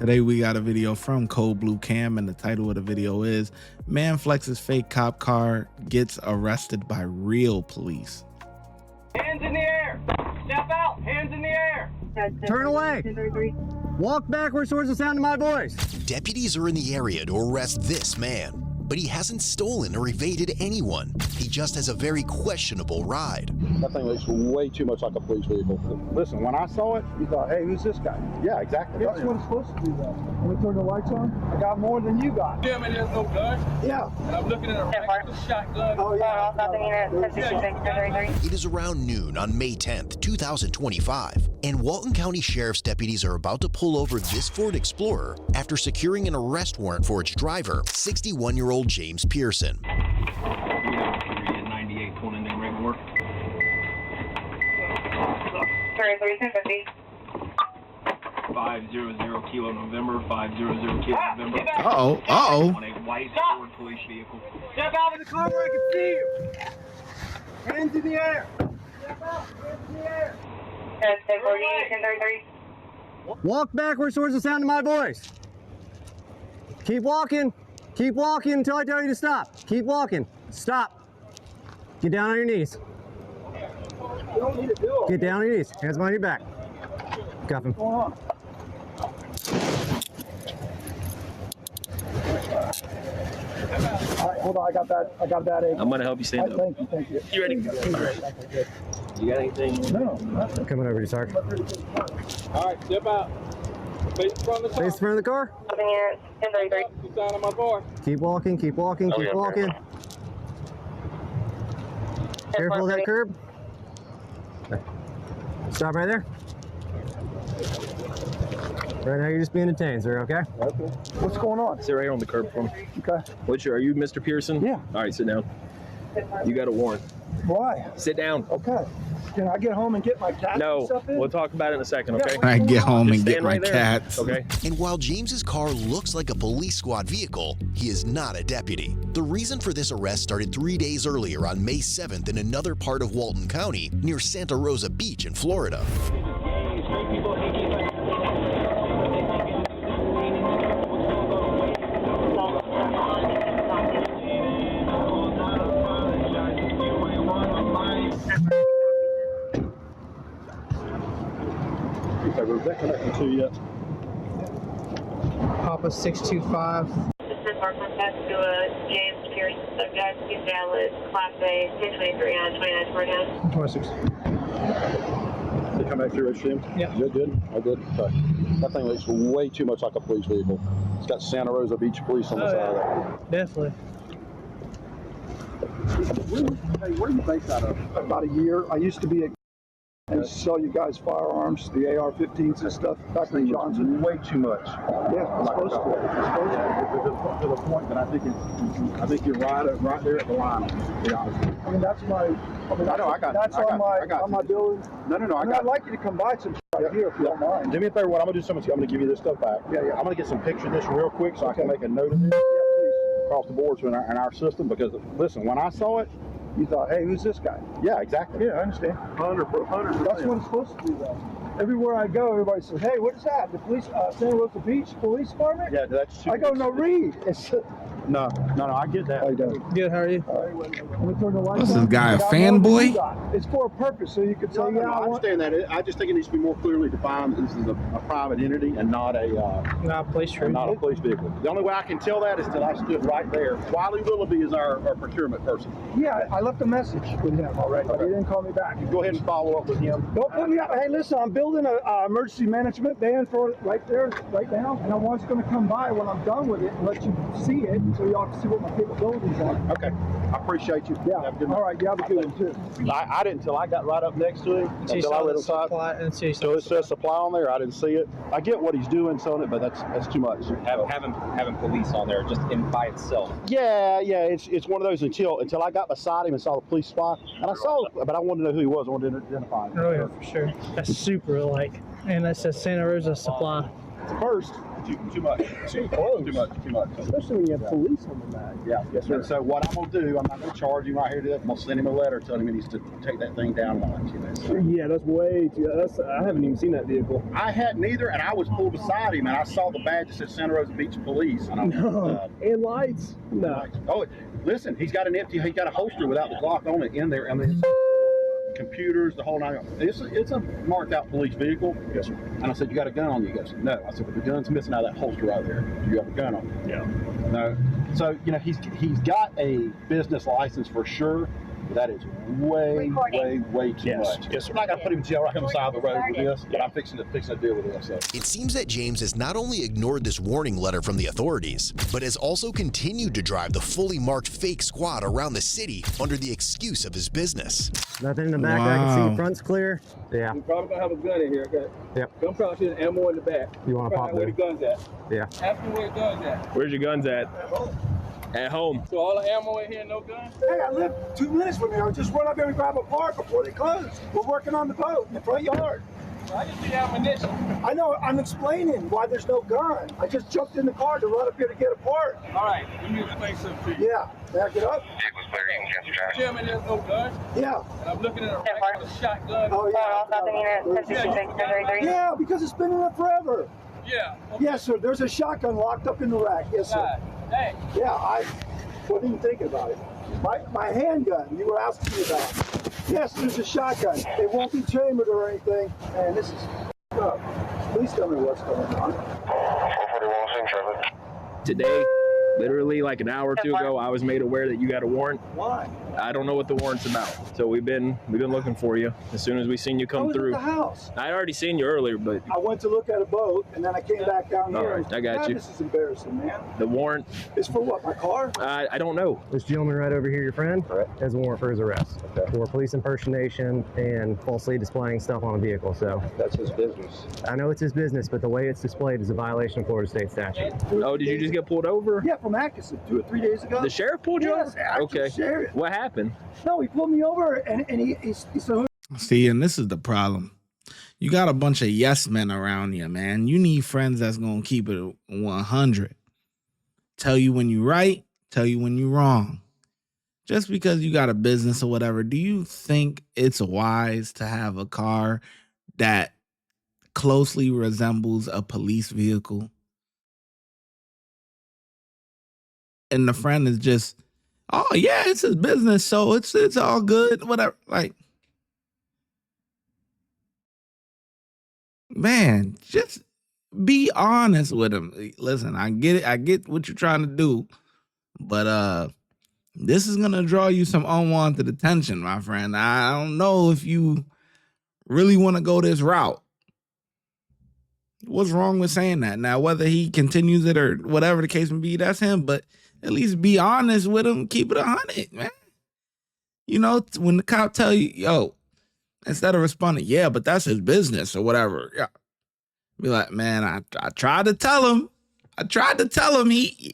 Today we got a video from Cold Blue Cam, and the title of the video is Man Flexes Fake Cop Car Gets Arrested by Real Police. Hands in the air! Step out! Hands in the air! Turn away! Walk backwards towards the sound of my voice! Deputies are in the area to arrest this man, but he hasn't stolen or evaded anyone. He just has a very questionable ride. That thing looks way too much like a police vehicle. Listen, when I saw it, you thought, hey, who's this guy? Yeah, exactly. That's what it's supposed to do, though. When we turn the lights on, I got more than you got. Yeah, man, there's no gun. Yeah. And I'm looking at a regular shotgun. Oh, yeah. It is around noon on May 10th, 2025, and Walton County Sheriff's deputies are about to pull over this Ford Explorer after securing an arrest warrant for its driver, 61-year-old James Pearson. 98 pulling in there regular. 500 Kilo November, 500 Kilo November. Uh-oh. On a white Ford police vehicle. Step out of the car where I can see you. Hands in the air. Step out. Hands in the air. Walk backwards towards the sound of my voice! Keep walking! Keep walking until I tell you to stop! Keep walking! Stop! Get down on your knees. You don't need to do it. Get down on your knees. Hands behind your back. Cuff him. What's going on? All right, hold on. I got that egg. I'm gonna help you stand up. Thank you. You ready? You got anything? No, nothing. Coming over to you, sir. All right, step out. Face in front of the car. Face in front of the car. The sign of my boy. Keep walking, keep walking, keep walking. Careful of that curb. Okay. Stop right there. Right now you're just being detained, sir, okay? Okay. What's going on? Sit right here on the curb for me. Okay. Are you Mr. Pearson? Yeah. All right, sit down. You got a warrant. Why? Sit down. Okay. Can I get home and get my cat and No, stuff in? we'll talk about it in a second, okay? I get home Just and get stand my right there, cats. Okay. And while James's car looks like a police squad vehicle, he is not a deputy. The reason for this arrest started 3 days earlier on May 7th in another part of Walton County near Santa Rosa Beach in Florida. Was that connected to yet? Papa 625. This is our contact to James Pearson subject. He's valid, Class A, 223 on 2949. 26. They come back through HM? Yeah. Good? Oh, good. Okay. That thing looks way too much like a police vehicle. It's got Santa Rosa Beach Police on the side of it. Definitely. Hey, where are you based out of? About a year. I used to be I used to sell you guys firearms, the AR-15s and stuff back in Johnson. Way too much. Yeah, it's supposed to. To the point that I think you're right there at the line. To be honest. I mean, that's my. I mean, that's on my building. No. I'd like you to come by some right here if you don't mind. Do me a favor. What I'm gonna do something. I'm gonna give you this stuff back. Yeah. I'm gonna get some pictures of this real quick so I can make a note of it across the boards in our system. Because listen, when I saw it, You thought, hey, who's this guy? yeah, exactly. Yeah, I understand. 100. That's what it's supposed to do, though. Everywhere I go, everybody says, hey, what's that? The police, Santa Rosa Beach Police Department? Yeah, that's. I go, no, read. It's. No. I get that. How you doing? Good, how are you? What's this guy, a fanboy? It's for a purpose, so you could say, No, yeah, I understand that. I just think it needs to be more clearly defined. This is a private entity and not a police vehicle. The only way I can tell that is that I stood right there. Wiley Willoughby is our procurement person. Yeah, I left a message with him already, but he didn't call me back. Go ahead and follow up with him. Don't put me up. Hey, listen, I'm building an emergency management van for right there, right now, and I was going to come by when I'm done with it and let you see it so y'all can see what my capabilities are. Okay. I appreciate you. Yeah. Have a good night. All right, you have a good one, too. I didn't until I got right up next to him. Until I read the supply. So it says supply on there. I didn't see it. I get what he's doing, selling it, but that's too much. Having police on there just by itself. Yeah. It's one of those until I got beside him and saw the police spot, and I saw, but I wanted to know who he was. I wanted to identify him. Oh yeah, for sure. That's super like, and that says Santa Rosa Supply. First, Too much. Too close. Too much. Especially when you have police on the back. Yeah, yes, sir. And so what I'm gonna do, I'm not gonna charge him right here today. I'm gonna send him a letter telling him he needs to take that thing down once, you know. So. Yeah, that's way too. I haven't even seen that vehicle. I hadn't either, and I was pulled beside him, and I saw the badge that said Santa Rosa Beach Police. And And lights? No. Oh, listen, he's got a holster without the Glock on it in there. I mean, computers, the whole nine. It's a marked out police vehicle. Yes, sir. And I said, you got a gun on you? He goes, no. I said, but the gun's missing out of that holster right there. You have a gun on you? Yeah. No. So, you know, he's got a business license for sure. That is way too much. Yes, sir. I'm not going to put him in jail right on the side of the road with this, but I'm fixing to deal with this. So. It seems that James has not only ignored this warning letter from the authorities, but has also continued to drive the fully marked fake squad around the city under the excuse of his business. Nothing in the back that I can see. Front's clear. Yeah. You're probably gonna have a gun in here, okay? Yep. Gun probably has ammo in the back. You want to pop where there? the guns at? Yeah. Ask me where the guns at. Where's your guns at? At home. So all the ammo in here, no guns? Hey, I live 2 minutes from here. Just run up there and grab a part before they close. We're working on the boat in the front yard. I just see ammunition. I know, I'm explaining why there's no gun. I just jumped in the car to run up here to get a part. All right, let me explain something to you. Yeah, may I get up? Chairman, there's no gun. Yeah. And I'm looking at a shotgun. Oh, Nothing yeah, because it's been in there forever. Yeah. Okay. Yes, sir, there's a shotgun locked up in the rack. Yes, sir. Hey. Yeah, I wasn't even thinking about it. My handgun you were asking me about. Yes, there's a shotgun. It won't be chambered or anything. And this is up. Please tell me what's going on. Today, literally like an hour or two ago, I was made aware that you got a warrant. Why? I don't know what the warrant's about. So we've been looking for you. As soon as we seen you I come was through. at the house. I already seen you earlier, but I went to look at a boat, and then I came back down all here. right, I got God, you. This is embarrassing, man. the warrant, It's for what, my car? I don't know. This gentleman right over here, your friend, has a warrant for his arrest for police impersonation and falsely displaying stuff on a vehicle. So That's his business. I know it's his business, but the way it's displayed is a violation of Florida state statute. Oh, did you just get pulled over? Yeah, from Atkinson 2 or 3 days ago. The sheriff pulled you Yes, over? actual Okay. sheriff. What happened? No, he pulled me over, and he said, See, and this is the problem. You got a bunch of yes men around you, man. You need friends that's going to keep it 100. Tell you when you're right, tell you when you're wrong. Just because you got a business or whatever, do you think it's wise to have a car that closely resembles a police vehicle? And the friend is just, oh yeah, it's his business, so it's all good, whatever. Like, man, just be honest with him. Listen, I get it. I get what you're trying to do, but this is gonna draw you some unwanted attention, my friend. I don't know if you really want to go this route. What's wrong with saying that? Now, whether he continues it or whatever the case may be, that's him. But at least be honest with him. Keep it 100, man. You know, when the cop tell you, yo, instead of responding, yeah, but that's his business or whatever. Yeah. Be like, man, I tried to tell him. I tried to tell him he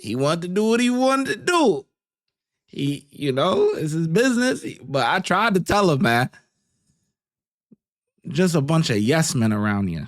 wanted to do what he wanted to do. He, you know, it's his business. But I tried to tell him, man. Just a bunch of yes men around you.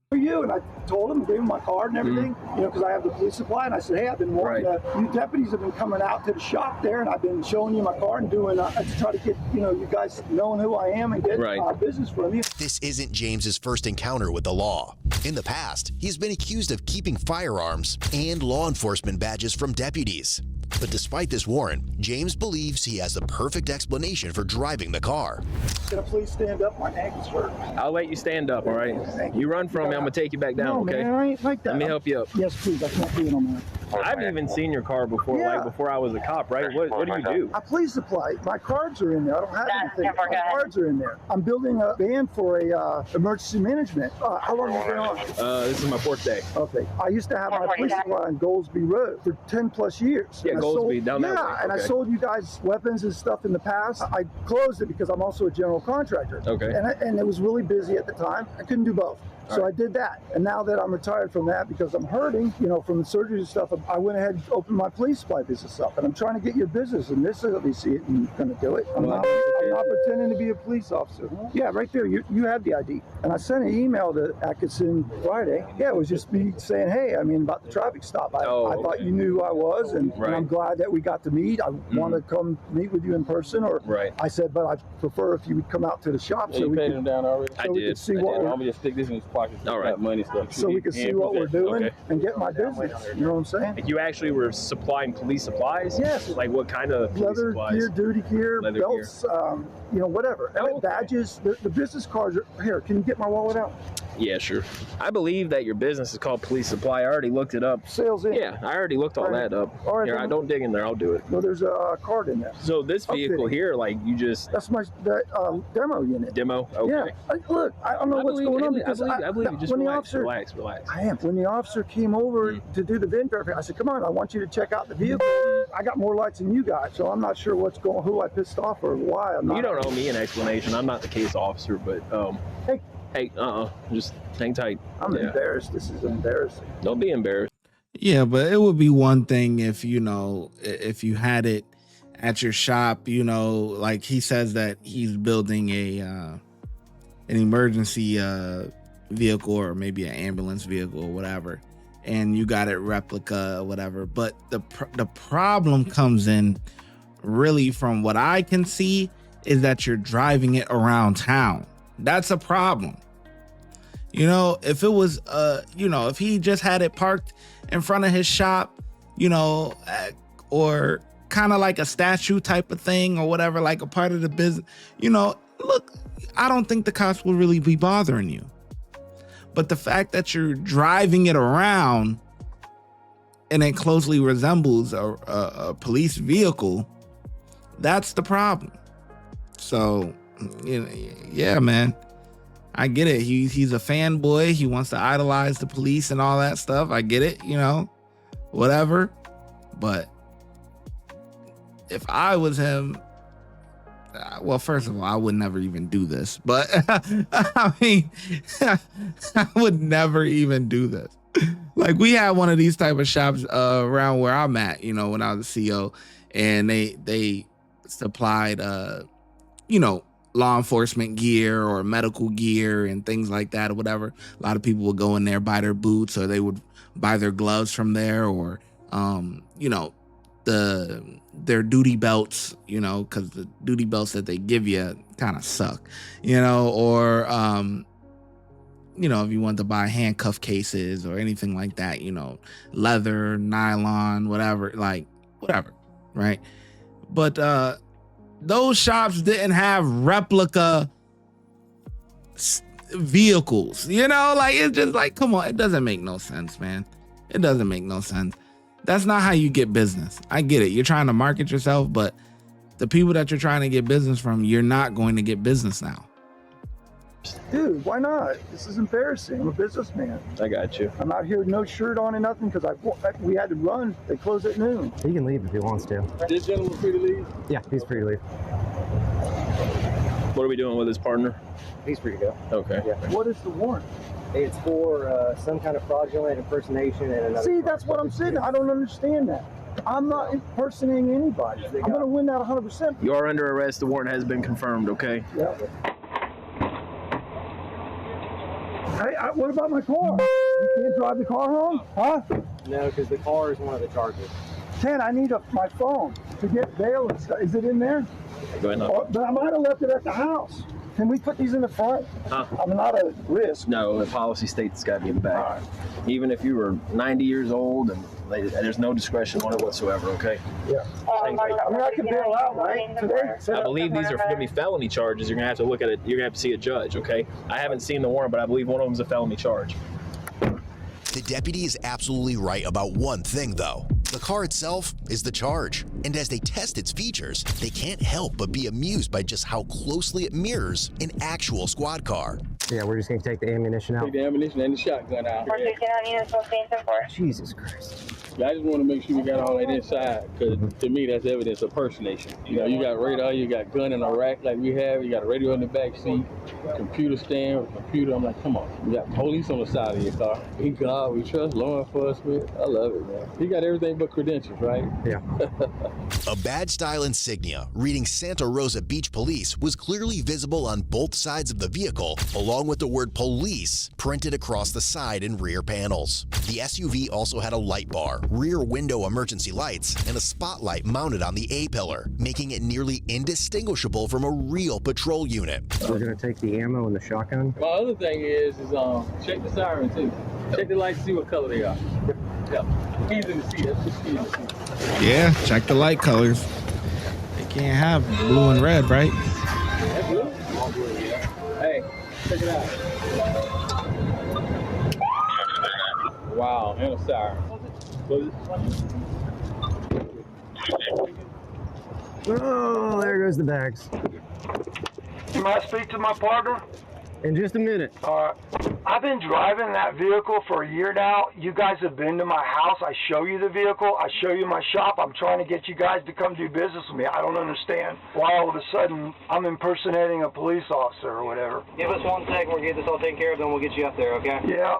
for you, and I told him, gave him my card and everything, you know, because I have the police supply, and I said, hey, I've been wanting you deputies have been coming out to the shop there, and I've been showing you my card and doing, to try to get, you know, you guys knowing who I am and get business from you. This isn't James's first encounter with the law. In the past, he's been accused of keeping firearms and law enforcement badges from deputies. But despite this warrant, James believes he has the perfect explanation for driving the car. Can I please stand up? My ankle's hurt. I'll let you stand up, all right? You run from me, I'm going to take you back down, no, okay? Man, I ain't like that. Let me help you up. Yes, please. I can't do it on that. I've even seen your car before, like before I was a cop, right? What do you do? I police supply. My cards are in there. I don't have anything. My cards are in there. I'm building a van for a emergency management. How long have you been on? This is my fourth day. Okay. I used to have my police supply on Goldsby Road for 10 plus years. Yeah, Goldsby, down there. Yeah, and I sold you guys weapons and stuff in the past. I closed it because I'm also a general contractor. Okay. And it was really busy at the time. I couldn't do both. So I did that. And now that I'm retired from that because I'm hurting, you know, from the surgery and stuff, I went ahead and opened my police supply business up. And I'm trying to get your business, and this is at least going to do it. I'm not pretending to be a police officer. Yeah, right there. You have the ID. And I sent an email to Atkinson Friday. Yeah, it was just me saying, hey, I mean, about the traffic stop. I thought you knew who I was, and I'm glad that we got to meet. I want to come meet with you in person. Or I said, but I prefer if you would come out to the shop. So you paid him down already? So we could see what I'm going to just stick this in his pocket. All right. Money stuff. So we can see what we're doing and get my business. You know what I'm saying? Like you actually were supplying police supplies? Yes. Like what kind of police leather supplies? gear, duty gear, Leather belts, you know, whatever. Badges. The business cards are here. Can you get my wallet out? Yeah, sure. I believe that your business is called Police Supply. I already looked it up. Sales in. Yeah, I already looked all that up. All right, here, I don't dig in there. I'll do it. No, there's a card in there. So this vehicle here, like you just... That's my demo unit. Demo? Okay. Yeah. Look, I don't know what's going on because I believe you. Just when relax, the officer, relax. I am. When the officer came over to do the VIN verification, I said, come on, I want you to check out the vehicle. I got more lights than you got, so I'm not sure who I pissed off or why. I'm not. You don't owe me an explanation. I'm not the case officer, but hey, just hang tight. I'm embarrassed. This is embarrassing. Don't be embarrassed. Yeah, but it would be one thing if, you know, if you had it at your shop, you know, like he says that he's building an emergency vehicle or maybe an ambulance vehicle or whatever, and you got it replica or whatever. But the problem comes in really from what I can see is that you're driving it around town. That's a problem. You know, if it was, you know, if he just had it parked in front of his shop, you know, or kind of like a statue type of thing or whatever, like a part of the business, you know, look, I don't think the cops will really be bothering you. But the fact that you're driving it around and it closely resembles a police vehicle, that's the problem. So, you know, yeah, man, I get it. He's a fanboy. He wants to idolize the police and all that stuff. I get it, you know, whatever. But if I was him, well, first of all, I would never even do this. But I mean, I would never even do this. Like we had one of these type of shops around where I'm at, you know, when I was a CEO, and they supplied, you know, law enforcement gear or medical gear and things like that or whatever. A lot of people would go in there, buy their boots, or they would buy their gloves from there, or you know, their duty belts, you know, because the duty belts that they give you kind of suck, you know, or you know, if you want to buy handcuff cases or anything like that, you know, leather, nylon, whatever, like whatever, right? But those shops didn't have replica vehicles, you know, like it's just like, come on, it doesn't make no sense, man. It doesn't make no sense. That's not how you get business. I get it. You're trying to market yourself, but the people that you're trying to get business from, you're not going to get business now. Dude, why not? This is embarrassing. I'm a businessman. I got you. I'm out here with no shirt on and nothing because we had to run. They close at noon. He can leave if he wants to. This gentleman free to leave? Yeah, he's free to leave. What are we doing with his partner? He's free to go. Okay. Yeah. What is the warrant? It's for some kind of fraudulent impersonation and another. See, that's what I'm saying. I don't understand that. I'm not impersonating anybody. I'm going to win that 100%. You are under arrest. The warrant has been confirmed, okay? Yeah. Hey, what about my car? You can't drive the car home? Huh? No, because the car is one of the charges. Ken, I need my phone to get bail and stuff. Is it in there? Go ahead. But I might have left it at the house. Can we put these in the front? I'm not a risk. No, the policy states it's got to be in the back. Right. Even if you were 90 years old and there's no discretion on it whatsoever, okay? Yeah. I mean, I can bail out, right? Today? I believe these are going to be felony charges. You're going to have to look at it. You're going to have to see a judge, okay? I haven't seen the warrant, but I believe one of them is a felony charge. The deputy is absolutely right about one thing, though. The car itself is the charge, and as they test its features, they can't help but be amused by just how closely it mirrors an actual squad car. Yeah, we're just going to take the ammunition out. Take the ammunition and the shotgun out. Jesus Christ. I just want to make sure we got all that inside, because to me that's evidence of personation. You know, you got radar, you got gun in a rack like we have, you got a radio in the back seat, computer stand, computer. I'm like, come on, you got police on the side of your car. In God we trust, law enforcement. I love it, man. He got everything but credentials, right? Yeah. A badge-style insignia reading Santa Rosa Beach Police was clearly visible on both sides of the vehicle, along with the word police printed across the side and rear panels. The SUV also had a light bar, rear window emergency lights, and a spotlight mounted on the A-pillar, making it nearly indistinguishable from a real patrol unit. We're gonna take the ammo and the shotgun. My other thing is check the siren too. Check the lights, see what color they are. Yeah. Keys in the seat. That's just keys in the seat. Yeah, check the light colors. They can't have blue and red, right? That's blue? Hey, check it out. Wow, and a siren. Oh, there goes the bags. Can I speak to my partner? In just a minute. I've been driving that vehicle for a year now. You guys have been to my house. I show you the vehicle. I show you my shop. I'm trying to get you guys to come do business with me. I don't understand why all of a sudden I'm impersonating a police officer or whatever. Give us 1 second. We'll get this all taken care of, then we'll get you up there, okay? Yeah.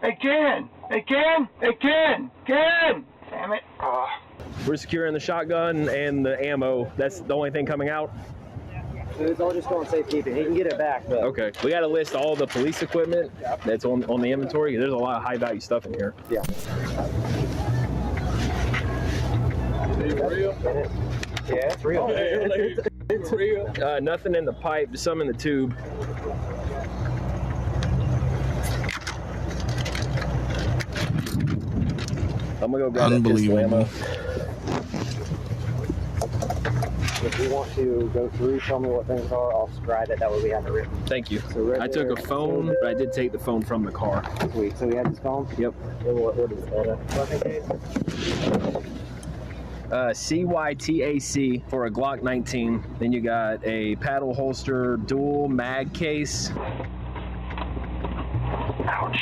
Hey, Ken! Hey, Ken! Hey, Ken! Ken! Damn it. We're securing the shotgun and the ammo. That's the only thing coming out. It's all just going safekeeping. He can get it back, but Okay. We got to list all the police equipment that's on the inventory. There's a lot of high value stuff in here. yeah. Is it real? Yeah, it's real. It's real. Nothing in the pipe, just some in the tube. I'm gonna go grab that pistol ammo. If you want to go through, tell me what things are. I'll scribe it. That way we have it written. Thank you. So right I took there. a phone, but I did take the phone from the car. Sweet. So we had this phone? Yep. What is that? Weapon case? CYTAC for a Glock 19. Then you got a paddle holster dual mag case. Ouch.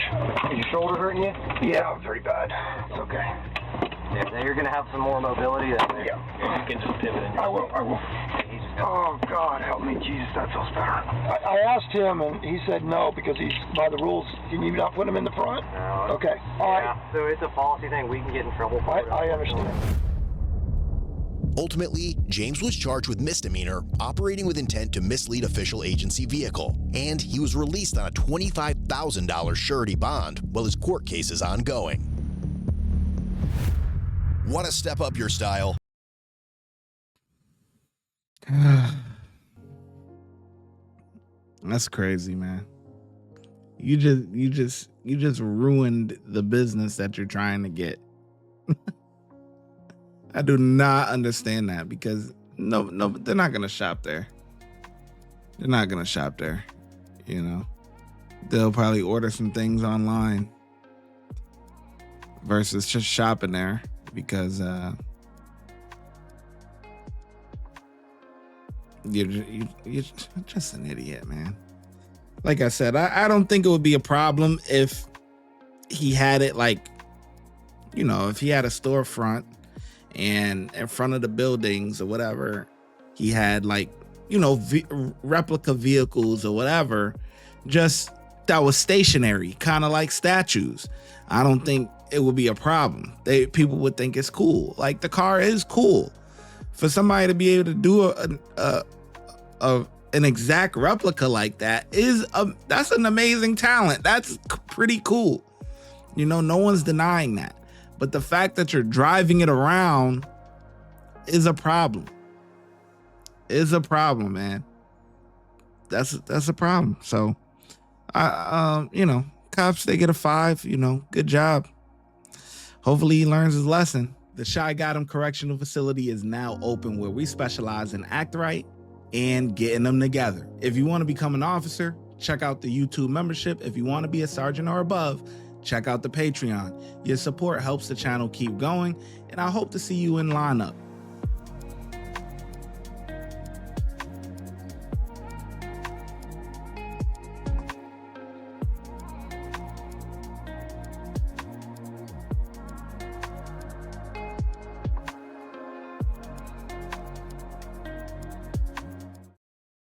Is your shoulder hurting you? Yeah, very bad. It's okay. Yeah, now you're going to have some more mobility. Yeah. You can just pivot in. I will. Oh, God, help me. Jesus, that feels better. I asked him, and he said no, because he's, by the rules, can you not put him in the front? No. Okay. All right. So it's a policy thing. We can get in trouble for it. I understand. Ultimately, James was charged with misdemeanor, operating with intent to mislead official agency vehicle, and he was released on a $25,000 surety bond while his court case is ongoing. Want to step up your style? That's crazy, man. You just ruined the business that you're trying to get. I do not understand that, because no, they're not gonna shop there. They're not gonna shop there. You know, they'll probably order some things online versus just shopping there, because you're just an idiot, man. Like I said, I don't think it would be a problem if he had it, like, you know, if he had a storefront and in front of the buildings or whatever, he had, like, you know, replica vehicles or whatever, just that was stationary, kind of like statues. I don't think it would be a problem. People would think it's cool. Like, the car is cool. For somebody to be able to do an exact replica like that that's an amazing talent. That's pretty cool. You know, no one's denying that. But the fact that you're driving it around is a problem. Is a problem, man. That's a problem. So, you know, cops, they get a 5. You know, good job. Hopefully he learns his lesson. The ShyGotEm Correctional Facility is now open, where we specialize in act right and getting them together. If you want to become an officer, check out the YouTube membership. If you want to be a sergeant or above, check out the Patreon. Your support helps the channel keep going, and I hope to see you in lineup.